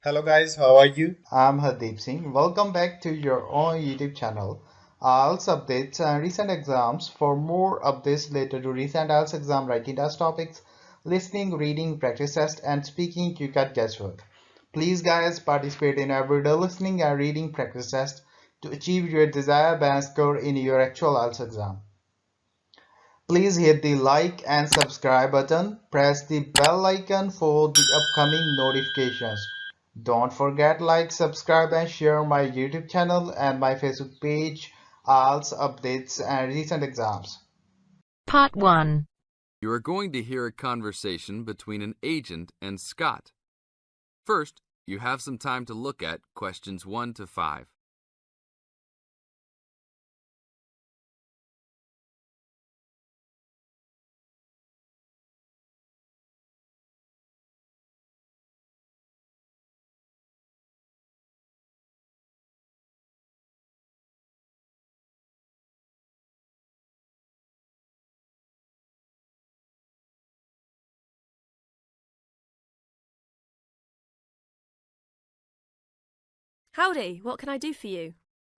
Hello guys, how are you? I'm Hardeep Singh. Welcome back to your own YouTube channel. IELTS updates and recent exams. For more updates related to recent IELTS exam writing test topics, listening, reading, practice test, and speaking, you got guesswork. Please, guys, participate in everyday listening and reading practice test to achieve your desired band score in your actual IELTS exam. Please hit the like and subscribe button. Press the bell icon for the upcoming notifications. Don't forget like, subscribe and share my YouTube channel and my Facebook page, IELTS updates and recent exams. Part 1. You are going to hear a conversation between an agent and Scott. First, you have some time to look at questions 1 to 5. Howdy, what can I do for you?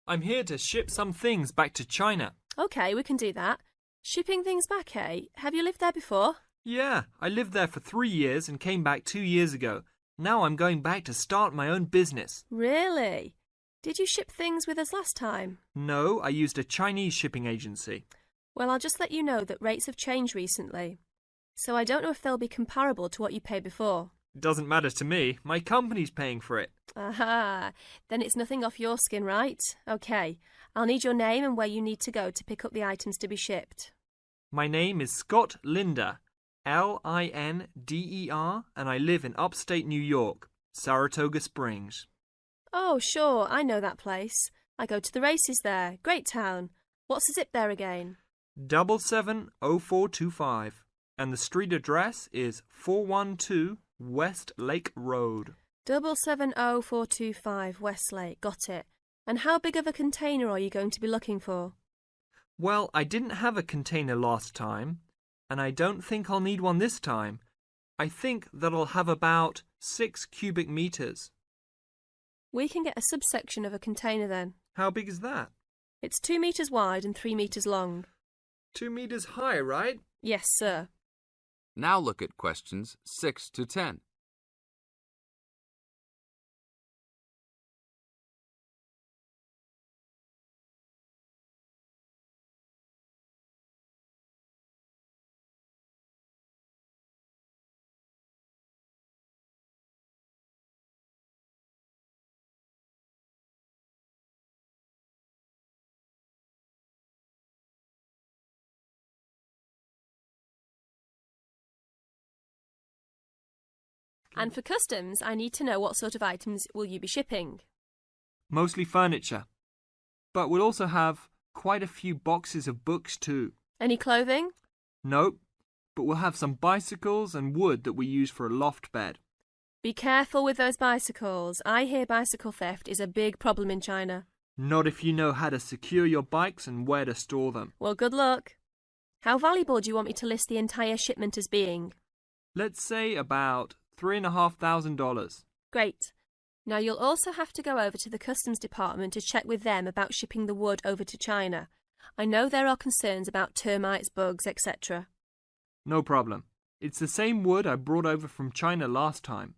I'm here to ship some things back to China. Okay, we can do that. Shipping things back, eh? Have you lived there before? Yeah, I lived there for 3 years and came back 2 years ago. Now I'm going back to start my own business. Really? Did you ship things with us last time? No, I used a Chinese shipping agency. Well, I'll just let you know that rates have changed recently. So I don't know if they'll be comparable to what you paid before. It doesn't matter to me. My company's paying for it. Aha, then it's nothing off your skin, right? Okay, I'll need your name and where you need to go to pick up the items to be shipped. My name is Scott Linder, Linder, and I live in upstate New York, Saratoga Springs. Oh, sure, I know that place. I go to the races there. Great town. What's the zip there again? 770425, and the street address is 412 West Lake Road. 770425 Westlake, got it. And how big of a container are you going to be looking for? Well, I didn't have a container last time, and I don't think I'll need one this time. I think that I'll have about 6 cubic meters. We can get a subsection of a container then. How big is that? It's 2 meters wide and 3 meters long. 2 meters high, right? Yes, sir. Now look at questions 6 to 10. And for customs, I need to know what sort of items will you be shipping? Mostly furniture. But we'll also have quite a few boxes of books too. Any clothing? Nope, but we'll have some bicycles and wood that we use for a loft bed. Be careful with those bicycles. I hear bicycle theft is a big problem in China. Not if you know how to secure your bikes and where to store them. Well, good luck. How valuable do you want me to list the entire shipment as being? Let's say about $3,500. Great. Now you'll also have to go over to the customs department to check with them about shipping the wood over to China. I know there are concerns about termites, bugs, etc. No problem. It's the same wood I brought over from China last time.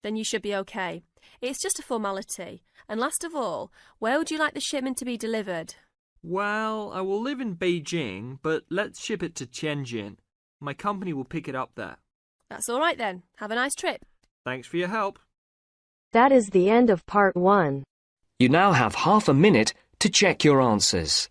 Then you should be okay. It's just a formality. And last of all, where would you like the shipment to be delivered? Well, I will live in Beijing, but let's ship it to Tianjin. My company will pick it up there. That's all right then. Have a nice trip. Thanks for your help. That is the end of Part 1. You now have half a minute to check your answers.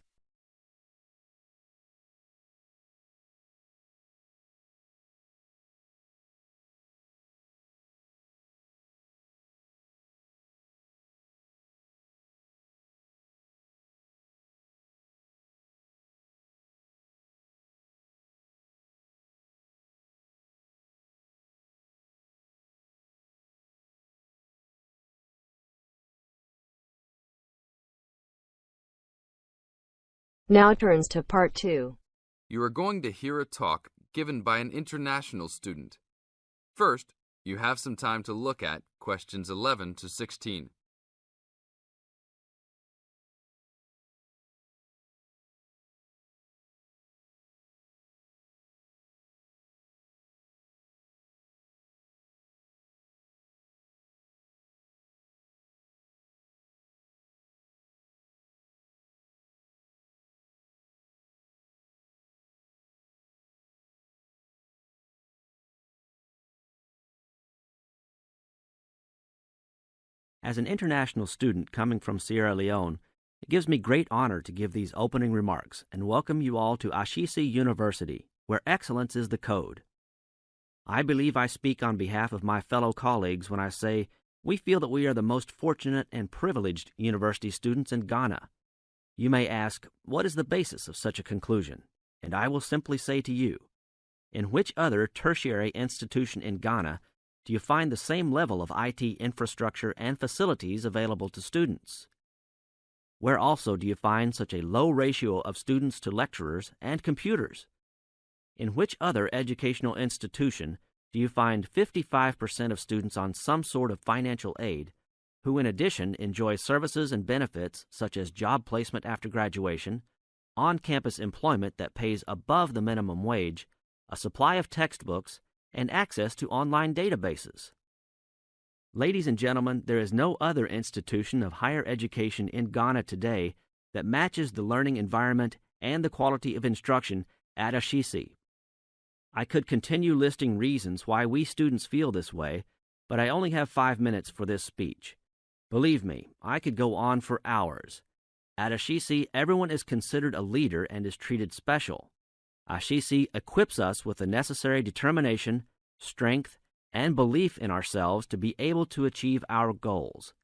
Now turns to Part 2. You are going to hear a talk given by an international student. First, you have some time to look at questions 11 to 16. As an international student coming from Sierra Leone, it gives me great honor to give these opening remarks and welcome you all to Ashesi University, where excellence is the code. I believe I speak on behalf of my fellow colleagues when I say we feel that we are the most fortunate and privileged university students in Ghana. You may ask, what is the basis of such a conclusion? And I will simply say to you, in which other tertiary institution in Ghana do you find the same level of IT infrastructure and facilities available to students? Where also do you find such a low ratio of students to lecturers and computers? In which other educational institution do you find 55% of students on some sort of financial aid, who in addition enjoy services and benefits such as job placement after graduation, on-campus employment that pays above the minimum wage, a supply of textbooks, and access to online databases? Ladies and gentlemen, there is no other institution of higher education in Ghana today that matches the learning environment and the quality of instruction at Ashesi. I could continue listing reasons why we students feel this way, but I only have 5 minutes for this speech. Believe me, I could go on for hours. At Ashesi, everyone is considered a leader and is treated special. Ashesi equips us with the necessary determination, strength, and belief in ourselves to be able to achieve our goals.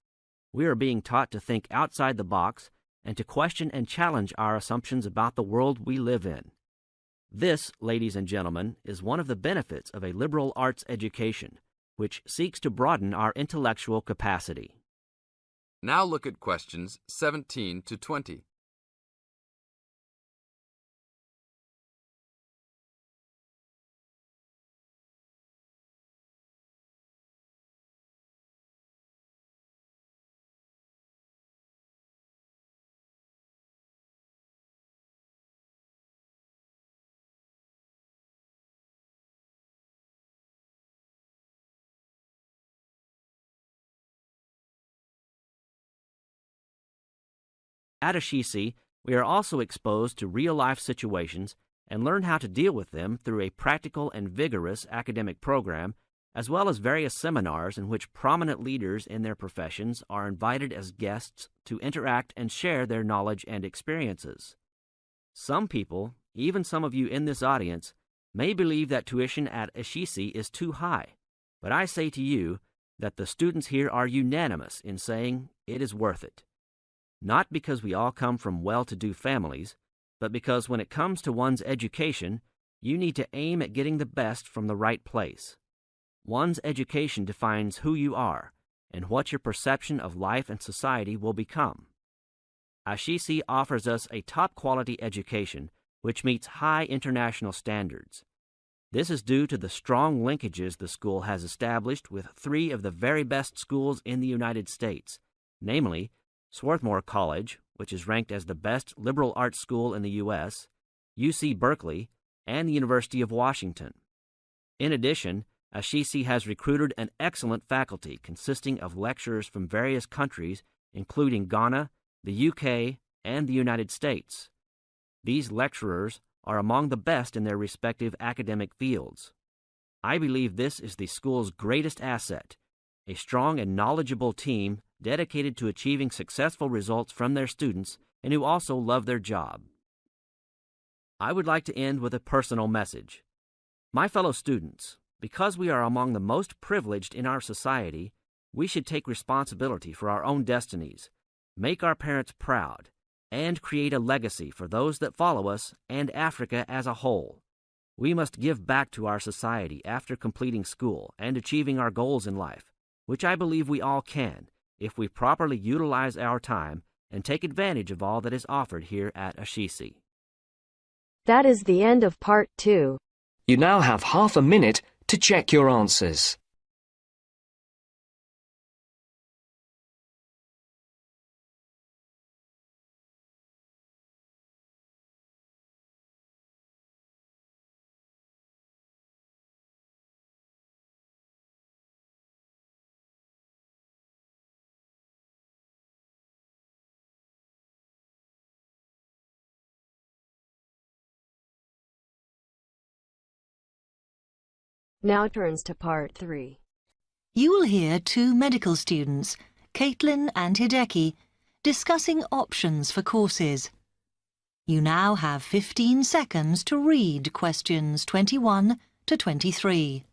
We are being taught to think outside the box and to question and challenge our assumptions about the world we live in. This, ladies and gentlemen, is one of the benefits of a liberal arts education, which seeks to broaden our intellectual capacity. Now look at questions 17 to 20. At Ashesi, we are also exposed to real-life situations and learn how to deal with them through a practical and vigorous academic program, as well as various seminars in which prominent leaders in their professions are invited as guests to interact and share their knowledge and experiences. Some people, even some of you in this audience, may believe that tuition at Ashesi is too high, but I say to you that the students here are unanimous in saying it is worth it. Not because we all come from well-to-do families, but because when it comes to one's education, you need to aim at getting the best from the right place. One's education defines who you are and what your perception of life and society will become. Ashesi offers us a top-quality education which meets high international standards. This is due to the strong linkages the school has established with 3 of the very best schools in the United States, namely Swarthmore College, which is ranked as the best liberal arts school in the U.S., UC Berkeley, and the University of Washington. In addition, Ashesi has recruited an excellent faculty consisting of lecturers from various countries, including Ghana, the UK, and the United States. These lecturers are among the best in their respective academic fields. I believe this is the school's greatest asset, a strong and knowledgeable team dedicated to achieving successful results from their students and who also love their job. I would like to end with a personal message. My fellow students, because we are among the most privileged in our society, we should take responsibility for our own destinies, make our parents proud, and create a legacy for those that follow us and Africa as a whole. We must give back to our society after completing school and achieving our goals in life, which I believe we all can, if we properly utilize our time and take advantage of all that is offered here at Ashesi. That is the end of part 2. You now have half a minute to check your answers. Now turns to part 3. You will hear two medical students, Caitlin and Hideki, discussing options for courses. You now have 15 seconds to read questions 21 to 23.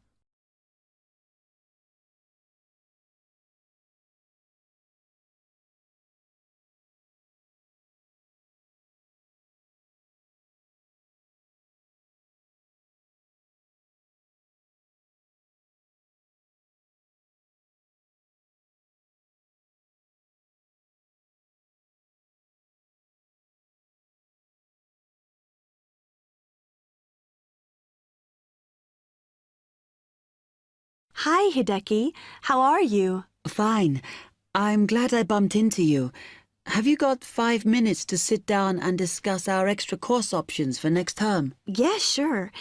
Hi, Hideki. How are you? Fine. I'm glad I bumped into you. Have you got 5 minutes to sit down and discuss our extra course options for next term? Yeah, sure.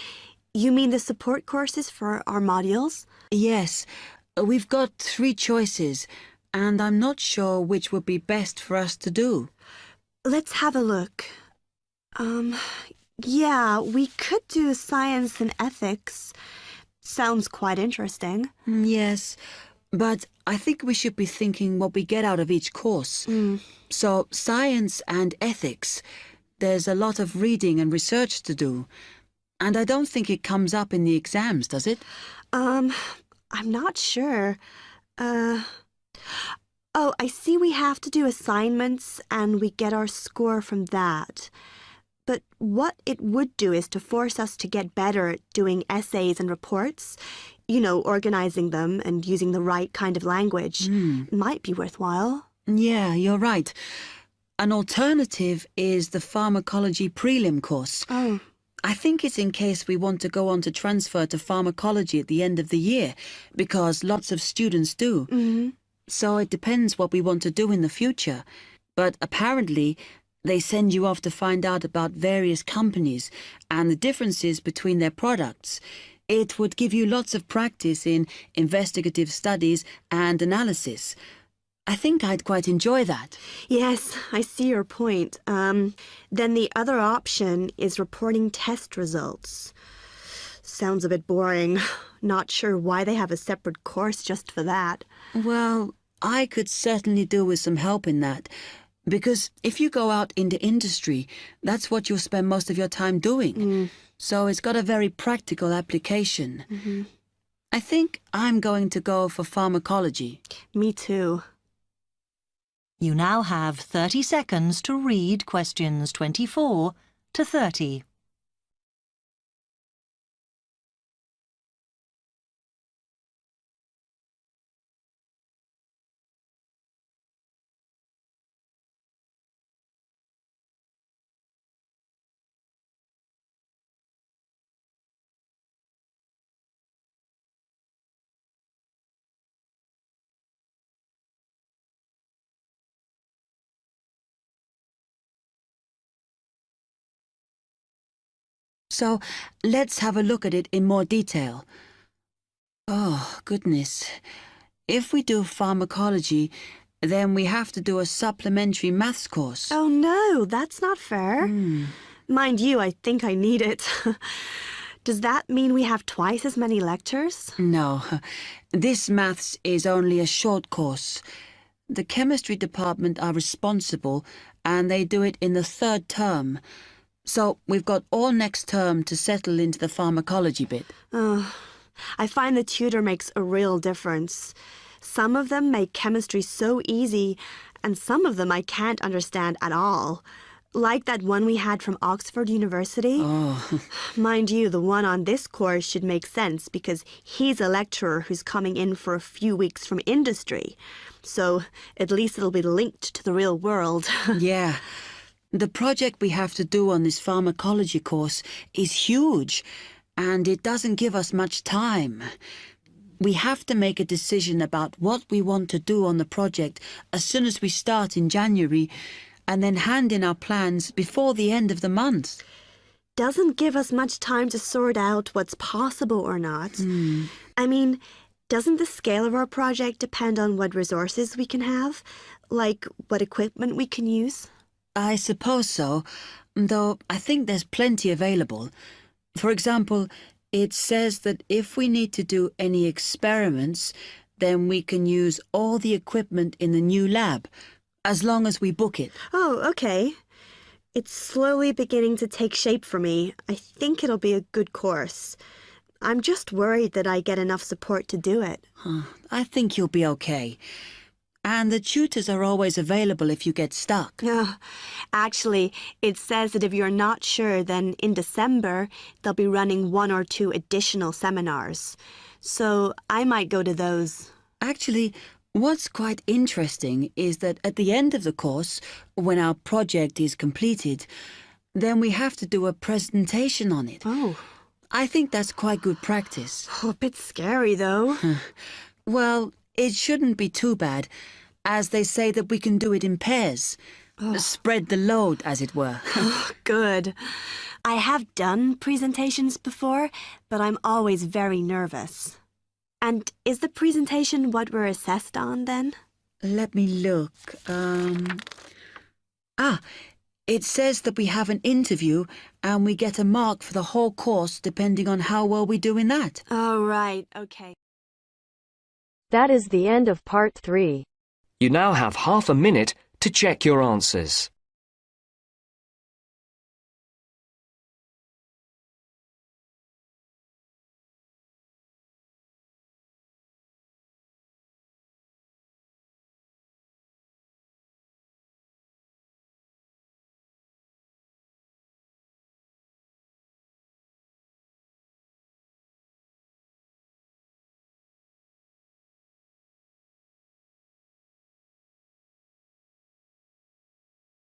You mean the support courses for our modules? Yes. We've got 3 choices, and I'm not sure which would be best for us to do. Let's have a look. Yeah, we could do science and ethics. Sounds quite interesting. Yes, but I think we should be thinking what we get out of each course. So, science and ethics, there's a lot of reading and research to do. And I don't think it comes up in the exams, does it? I'm not sure. Oh, I see we have to do assignments and we get our score from that. But what it would do is to force us to get better at doing essays and reports. You know, organizing them and using the right kind of language. Might be worthwhile. Yeah, you're right. An alternative is the pharmacology prelim course. Oh. I think it's in case we want to go on to transfer to pharmacology at the end of the year, because lots of students do. So it depends what we want to do in the future. But apparently, they send you off to find out about various companies and the differences between their products. It would give you lots of practice in investigative studies and analysis. I think I'd quite enjoy that. Yes, I see your point. Then the other option is reporting test results. Sounds a bit boring. Not sure why they have a separate course just for that. Well, I could certainly do with some help in that. Because if you go out into industry, that's what you'll spend most of your time doing. So it's got a very practical application. I think I'm going to go for pharmacology. Me too. You now have 30 seconds to read questions 24 to 30. So let's have a look at it in more detail. Oh, goodness. If we do pharmacology, then we have to do a supplementary maths course. Oh no, that's not fair. Mind you, I think I need it. Does that mean we have twice as many lectures? No, this maths is only a short course. The chemistry department are responsible and they do it in the 3rd term. So we've got all next term to settle into the pharmacology bit. I find the tutor makes a real difference. Some of them make chemistry so easy, and some of them I can't understand at all. Like that one we had from Oxford University. Mind you, the one on this course should make sense because he's a lecturer who's coming in for a few weeks from industry. So at least it'll be linked to the real world. Yeah. The project we have to do on this pharmacology course is huge, and it doesn't give us much time. We have to make a decision about what we want to do on the project as soon as we start in January, and then hand in our plans before the end of the month. Doesn't give us much time to sort out what's possible or not. I mean, doesn't the scale of our project depend on what resources we can have? Like what equipment we can use? I suppose so, though I think there's plenty available. For example, It says that if we need to do any experiments, then we can use all the equipment in the new lab, as long as we book it. Oh, okay. It's slowly beginning to take shape for me. I think it'll be a good course. I'm just worried that I get enough support to do it. I think you'll be okay. And the tutors are always available if you get stuck. Actually, it says that if you're not sure, then in December, they'll be running 1 or 2 additional seminars. So I might go to those. Actually, what's quite interesting is that at the end of the course, when our project is completed, then we have to do a presentation on it. Oh. I think that's quite good practice. A bit scary, though. Well, it shouldn't be too bad, as they say that we can do it in pairs. Spread the load, as it were. Good. I have done presentations before, but I'm always very nervous. And is the presentation what we're assessed on, then? Let me look. It says that we have an interview and we get a mark for the whole course depending on how well we do in that. Oh, right. Okay. That is the end of part 3. You now have half a minute to check your answers.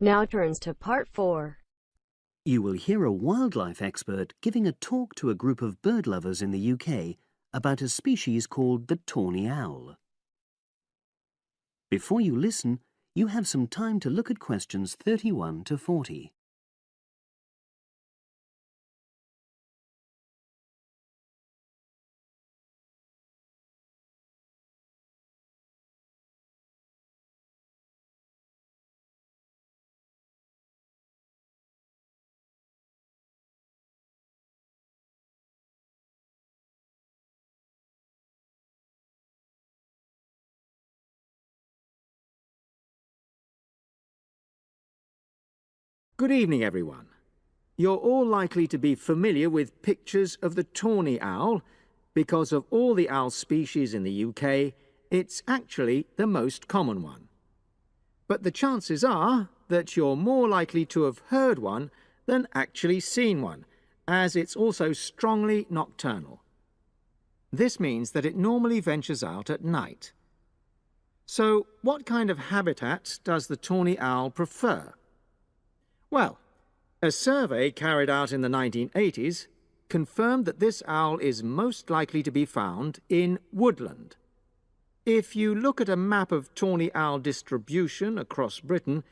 Now turns to part 4. You will hear a wildlife expert giving a talk to a group of bird lovers in the UK about a species called the tawny owl. Before you listen, you have some time to look at questions 31 to 40. Good evening, everyone. You're all likely to be familiar with pictures of the tawny owl. Because of all the owl species in the UK, it's actually the most common one. But the chances are that you're more likely to have heard one than actually seen one, as it's also strongly nocturnal. This means that it normally ventures out at night. So, what kind of habitat does the tawny owl prefer? Well, a survey carried out in the 1980s confirmed that this owl is most likely to be found in woodland. If you look at a map of tawny owl distribution across Britain,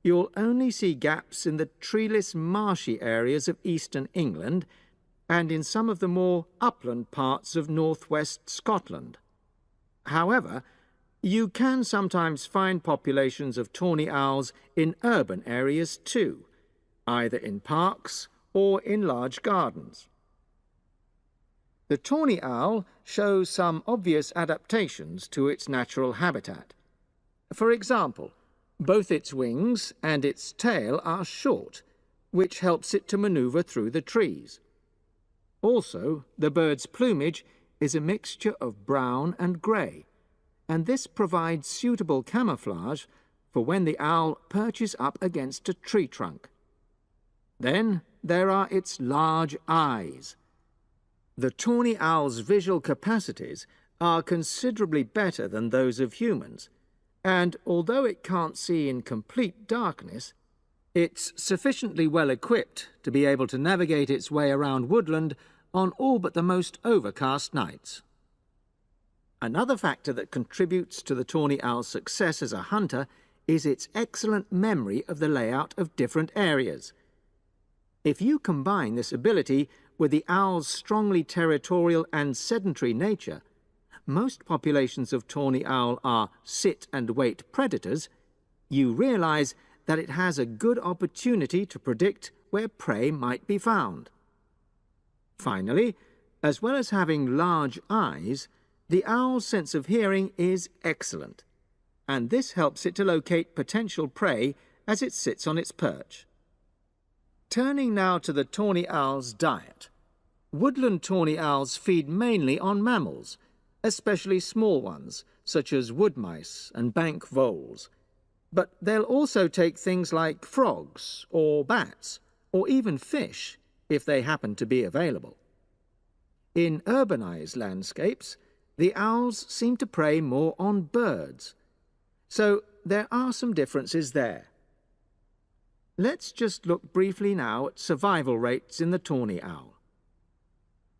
you'll only see gaps in the treeless marshy areas of eastern England and in some of the more upland parts of northwest Scotland. However, you can sometimes find populations of tawny owls in urban areas too, either in parks or in large gardens. The tawny owl shows some obvious adaptations to its natural habitat. For example, both its wings and its tail are short, which helps it to maneuver through the trees. Also, the bird's plumage is a mixture of brown and grey, and this provides suitable camouflage for when the owl perches up against a tree trunk. Then there are its large eyes. The tawny owl's visual capacities are considerably better than those of humans, and although it can't see in complete darkness, it's sufficiently well equipped to be able to navigate its way around woodland on all but the most overcast nights. Another factor that contributes to the tawny owl's success as a hunter is its excellent memory of the layout of different areas. If you combine this ability with the owl's strongly territorial and sedentary nature, most populations of tawny owl are sit-and-wait predators, you realize that it has a good opportunity to predict where prey might be found. Finally, As well as having large eyes, the owl's sense of hearing is excellent, and this helps it to locate potential prey as it sits on its perch. Turning now to the tawny owl's diet. Woodland tawny owls feed mainly on mammals, especially small ones, such as wood mice and bank voles. But they'll also take things like frogs or bats, or even fish, if they happen to be available. In urbanized landscapes, the owls seem to prey more on birds. So there are some differences there. Let's just look briefly now at survival rates in the tawny owl.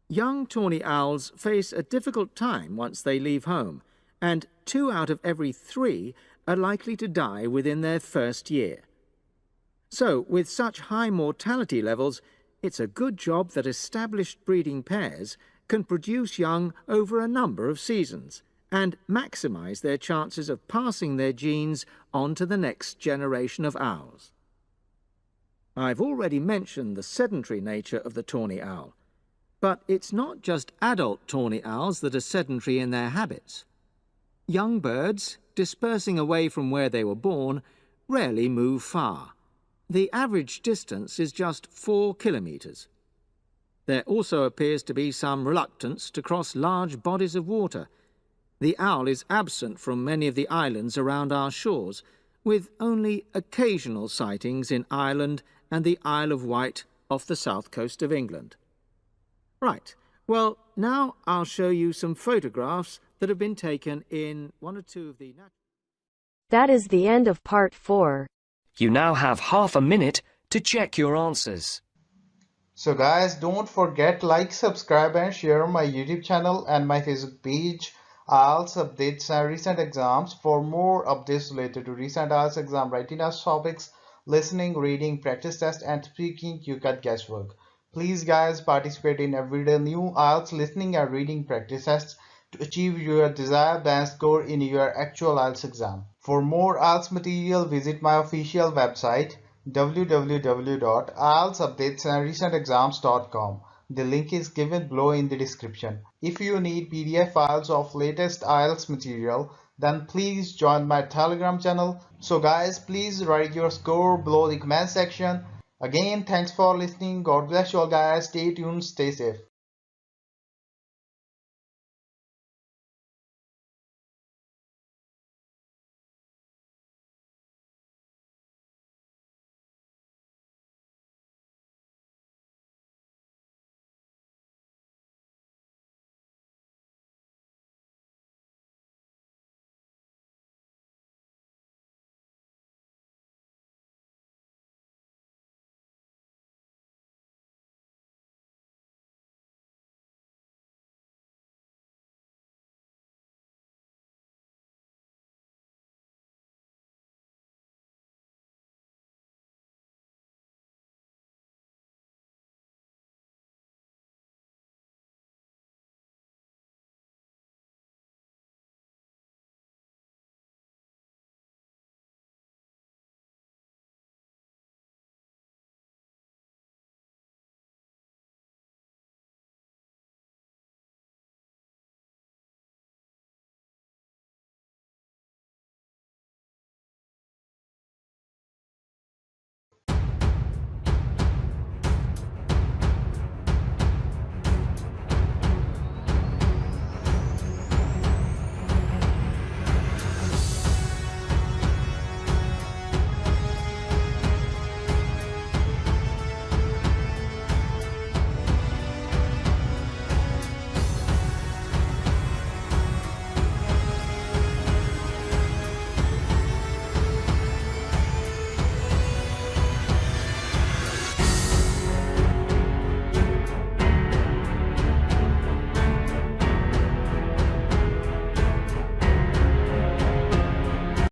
Young tawny owls face a difficult time once they leave home, and 2 out of every 3 are likely to die within their first year. So, with such high mortality levels, it's a good job that established breeding pairs can produce young over a number of seasons and maximize their chances of passing their genes on to the next generation of owls. I've already mentioned the sedentary nature of the tawny owl, but it's not just adult tawny owls that are sedentary in their habits. Young birds, dispersing away from where they were born, rarely move far. The average distance is just 4 kilometres. There also appears to be some reluctance to cross large bodies of water. The owl is absent from many of the islands around our shores, with only occasional sightings in Ireland and the Isle of Wight off the south coast of England. Right, well, now I'll show you some photographs that have been taken in 1 or 2 of the... That is the end of part 4. You now have half a minute to check your answers. So guys, don't forget like, subscribe and share my YouTube channel and my Facebook page, IELTS updates and recent exams. For more updates related to recent IELTS exam writing test topics, listening, reading, practice test and speaking, you got guesswork. Please guys, participate in everyday new IELTS listening and reading practice tests to achieve your desired band score in your actual IELTS exam. For more IELTS material, visit my official website www.ieltsupdatesandrecentexams.com. The link is given below in the description. If you need PDF files of latest IELTS material, then please join my Telegram channel. So guys, please write your score below the comment section. Again, thanks for listening. God bless you all guys. Stay tuned, stay safe.